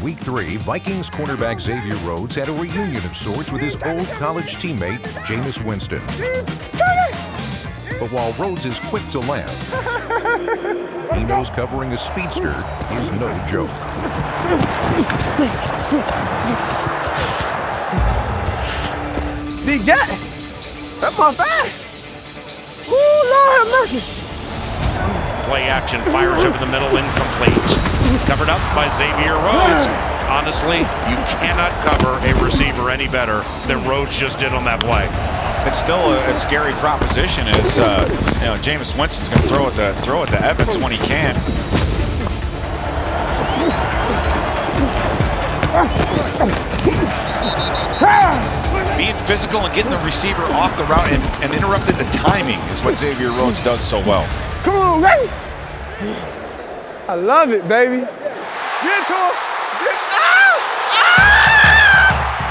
Week 3, Vikings cornerback Xavier Rhodes had a reunion of sorts with his old college teammate, Jameis Winston. But while Rhodes is quick to laugh, he knows covering a speedster is no joke. Big Jack, that's my fast. Ooh, Lord have mercy. Play action, fires over the middle, incomplete. Covered up by Xavier Rhodes. Honestly, you cannot cover a receiver any better than Rhodes just did on that play. It's still a scary proposition. Is Jameis Winston's going to throw it to Evans when he can. Being physical and getting the receiver off the route and interrupting the timing is what Xavier Rhodes does so well. Come on, baby. I love it, baby. Get to him.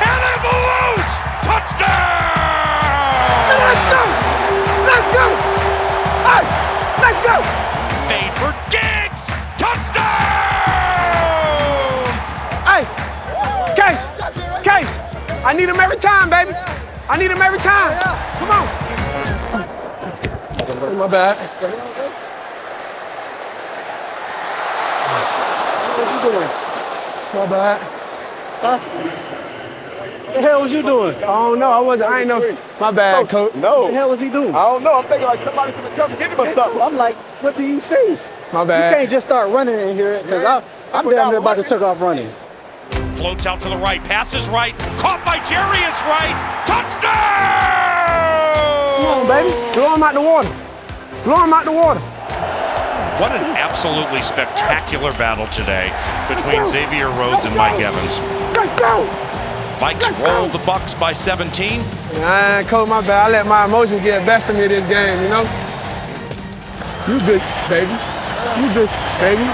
And it's loose! Touchdown! Let's go! Let's go! Hey, let's go! Fade for Diggs! Touchdown! Hey, Case, I need him every time, baby. I need him every time. Come on. My bad. What you doing? My bad. Huh? What the hell was you doing? I don't know. I ain't know. My bad, coach. What No. the hell was he doing? I don't know. I'm thinking like somebody's gonna come get him or something. I'm like, what do you see? My You bad. can't just start running in here because I'm down there about to take off running. Floats out to the right, passes right, caught by Jerry is right, touchdown! Come on, baby. Blow him out the water. Blow him out the water. What an absolutely spectacular battle today between Xavier Rhodes and Mike Evans. Let's go. Vikes roll the Bucs by 17. Coach, my bad. I let my emotions get the best of me this game, you know? You good, baby. You good, baby.